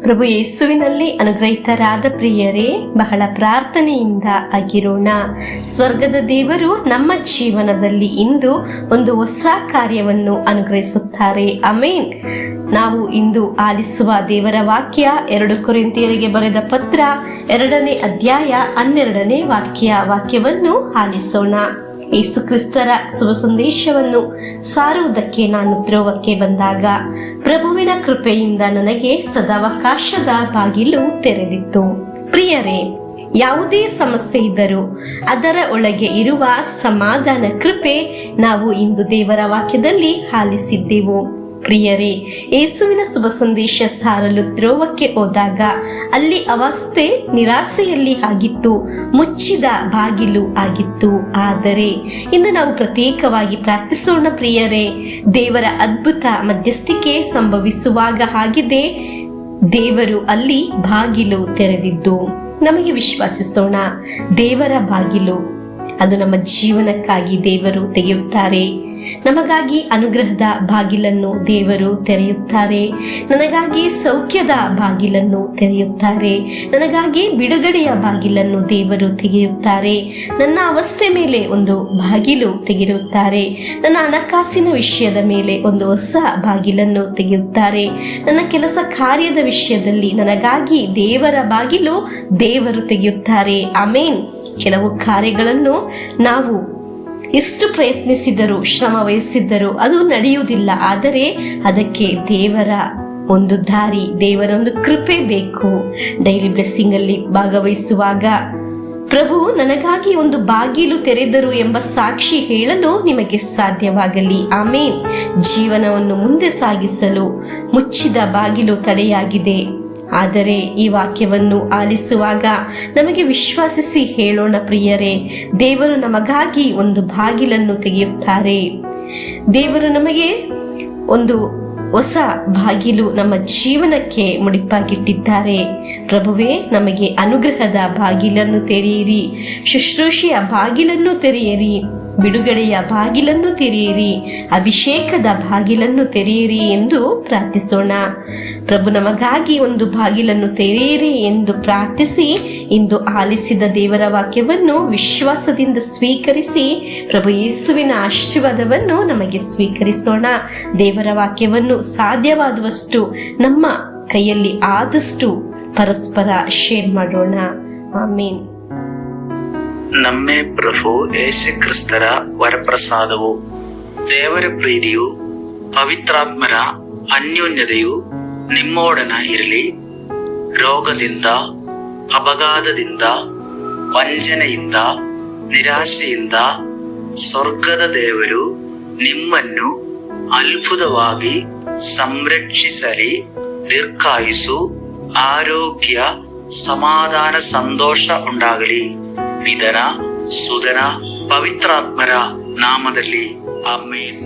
ಪ್ರಭು ಯೇಸುವಿನಲ್ಲಿ ಅನುಗ್ರಹಿತರಾದ ಪ್ರಿಯರೇ, ಬಹಳ ಪ್ರಾರ್ಥನೆಯಿಂದ ಆಗಿರೋಣ. ಸ್ವರ್ಗದ ದೇವರು ನಮ್ಮ ಜೀವನದಲ್ಲಿ ಇಂದು ಒಂದು ಹೊಸ ಕಾರ್ಯವನ್ನು ಅನುಗ್ರಹಿಸುತ್ತಾರೆ. ಆಮೆನ್. ನಾವು ಇಂದು ಆಲಿಸುವ ದೇವರ ವಾಕ್ಯ 2 ಕೊರಿಂಥಿಯರಿಗೆ ಬರೆದ ಪತ್ರ 2ನೇ ಅಧ್ಯಾಯ 12ನೇ ವಾಕ್ಯವನ್ನು ಆಲಿಸೋಣ. ಯೇಸು ಕ್ರಿಸ್ತರ ಶುಭ ಸಂದೇಶವನ್ನು ಸಾರುವುದಕ್ಕೆ ನಾನು ತ್ರೋವಕ್ಕೆ ಬಂದಾಗ ಪ್ರಭುವಿನ ಕೃಪೆಯಿಂದ ನನಗೆ ಸದಾವಕಾಶದ ಬಾಗಿಲು ತೆರೆದಿತ್ತು. ಪ್ರಿಯರೇ, ಯಾವುದೇ ಸಮಸ್ಯೆ ಇದ್ದರೂ ಅದರ ಒಳಗೆ ಇರುವ ಸಮಾಧಾನ ಕೃಪೆ ನಾವು ಇಂದು ದೇವರ ವಾಕ್ಯದಲ್ಲಿ ಆಲಿಸಿದ್ದೆವು. ಪ್ರಿಯರೇ, ಯೇಸುವಿನ ಶುಭ ಸಂದೇಶ ಸಾರಲು ತ್ರೋವಕ್ಕೆ ಹೋದಾಗ ಅಲ್ಲಿ ಅವಸ್ಥೆ ನಿರಾಸೆಯಲ್ಲಿ ಆಗಿತ್ತು, ಮುಚ್ಚಿದ ಬಾಗಿಲು ಆಗಿತ್ತು. ಆದರೆ ಇಂದು ನಾವು ಪ್ರತ್ಯೇಕವಾಗಿ ಪ್ರಾರ್ಥಿಸೋಣ. ಪ್ರಿಯರೇ, ದೇವರ ಅದ್ಭುತ ಮಧ್ಯಸ್ಥಿಕೆ ಸಂಭವಿಸುವಾಗ ಆಗಿದೆ. ದೇವರು ಅಲ್ಲಿ ಬಾಗಿಲು ತೆರೆದಿದ್ದು ನಮಗೆ ವಿಶ್ವಾಸಿಸೋಣ. ದೇವರ ಬಾಗಿಲು ಅದು ನಮ್ಮ ಜೀವನಕ್ಕಾಗಿ ದೇವರು ತೆಗೆಯುತ್ತಾರೆ. ನಮಗಾಗಿ ಅನುಗ್ರಹದ ಬಾಗಿಲನ್ನು ದೇವರು ತೆರೆಯುತ್ತಾರೆ. ನನಗಾಗಿ ಸೌಖ್ಯದ ಬಾಗಿಲನ್ನು ತೆರೆಯುತ್ತಾರೆ. ನನಗಾಗಿ ಬಿಡುಗಡೆಯ ಬಾಗಿಲನ್ನು ದೇವರು ತೆಗೆಯುತ್ತಾರೆ. ನನ್ನ ಅವಸ್ಥೆ ಮೇಲೆ ಒಂದು ಬಾಗಿಲು ತೆಗೆಯುತ್ತಾರೆ. ನನ್ನ ಹಣಕಾಸಿನ ವಿಷಯದ ಮೇಲೆ ಒಂದು ಹೊಸ ಬಾಗಿಲನ್ನು ತೆಗೆಯುತ್ತಾರೆ. ನನ್ನ ಕೆಲಸ ಕಾರ್ಯದ ವಿಷಯದಲ್ಲಿ ನನಗಾಗಿ ದೇವರ ಬಾಗಿಲು ದೇವರು ತೆಗೆಯುತ್ತಾರೆ. ಆಮೇನ್. ಕೆಲವು ಕಾರ್ಯಗಳನ್ನು ನಾವು ಎಷ್ಟು ಪ್ರಯತ್ನಿಸಿದರೂ, ಶ್ರಮ ವಹಿಸಿದ್ದರೂ ಅದು ನಡೆಯುವುದಿಲ್ಲ. ಆದರೆ ಅದಕ್ಕೆ ದೇವರ ಒಂದು ದಾರಿ, ದೇವರ ಒಂದು ಕೃಪೆ ಬೇಕು. ಡೈಲಿ ಬ್ಲೆಸ್ಸಿಂಗ್ ಅಲ್ಲಿ ಭಾಗವಹಿಸುವಾಗ ಪ್ರಭು ನನಗಾಗಿ ಒಂದು ಬಾಗಿಲು ತೆರೆದರು ಎಂಬ ಸಾಕ್ಷಿ ಹೇಳಲು ನಿಮಗೆ ಸಾಧ್ಯವಾಗಲಿ. ಆಮೇನ್. ಜೀವನವನ್ನು ಮುಂದೆ ಸಾಗಿಸಲು ಮುಚ್ಚಿದ ಬಾಗಿಲು ತಡೆಯಾಗಿದೆ. ಆದರೆ ಈ ವಾಕ್ಯವನ್ನು ಆಲಿಸುವಾಗ ನಮಗೆ ವಿಶ್ವಾಸಿಸಿ ಹೇಳೋಣ. ಪ್ರಿಯರೇ, ದೇವರು ನಮಗಾಗಿ ಒಂದು ಬಾಗಿಲನ್ನು ತೆಗೆಯುತ್ತಾರೆ. ದೇವರು ನಮಗೆ ಒಂದು ಹೊಸ ಬಾಗಿಲು ನಮ್ಮ ಜೀವನಕ್ಕೆ ಮುಡಿಪಾಗಿಟ್ಟಿದ್ದಾರೆ. ಪ್ರಭುವೇ, ನಮಗೆ ಅನುಗ್ರಹದ ಬಾಗಿಲನ್ನು ತೆರೆಯಿರಿ, ಶುಶ್ರೂಷೆಯ ಬಾಗಿಲನ್ನು ತೆರೆಯಿರಿ, ಬಿಡುಗಡೆಯ ಬಾಗಿಲನ್ನು ತೆರೆಯಿರಿ, ಅಭಿಷೇಕದ ಬಾಗಿಲನ್ನು ತೆರೆಯಿರಿ ಎಂದು ಪ್ರಾರ್ಥಿಸೋಣ. ಪ್ರಭು ನಮಗಾಗಿ ಒಂದು ಬಾಗಿಲನ್ನು ತೆರೆಯಿರಿ ಎಂದು ಪ್ರಾರ್ಥಿಸಿ ಇಂದು ಆಲಿಸಿದ ದೇವರ ವಾಕ್ಯವನ್ನು ವಿಶ್ವಾಸದಿಂದ ಸ್ವೀಕರಿಸಿ ಪ್ರಭು ಯೇಸುವಿನ ಆಶೀರ್ವಾದವನ್ನು ನಮಗೆ ಸ್ವೀಕರಿಸೋಣ. ದೇವರ ವಾಕ್ಯವನ್ನು ಸಾಧ್ಯವಾದಷ್ಟು ನಮ್ಮ ಕೈಯಲ್ಲಿ ಆದಷ್ಟು ಪರಸ್ಪರ ಶೇರ್ ಮಾಡೋಣ. ಆಮೇನ್. ನಮ್ಮೇ ಪ್ರಭು ಯೇಸು ಕ್ರಿಸ್ತರ ವರಪ್ರಸಾದವು, ದೇವರ ಪ್ರೀತಿಯು, ಪವಿತ್ರಾತ್ಮರ ಅನ್ಯೋನ್ಯತೆಯು ನಿಮ್ಮೊಡನ ಇರಲಿ. ರೋಗದಿಂದ, ಅಪಘಾತದಿಂದ, ವಂಚನೆಯಿಂದ, ನಿರಾಶೆಯಿಂದ ಸ್ವರ್ಗದ ದೇವರು ನಿಮ್ಮನ್ನು ಅದ್ಭುತವಾಗಿ ಸಂರಕ್ಷಿಸಲಿ. ದೀರ್ಘಾಯುಸ್ಸು, ಆರೋಗ್ಯ, ಸಮಾಧಾನ, ಸಂತೋಷ ಉಂಟಾಗಲಿ. ಪಿತನ, ಸುತನ, ಪವಿತ್ರಾತ್ಮರ ನಾಮದಲ್ಲಿ ಆಮೆನ್.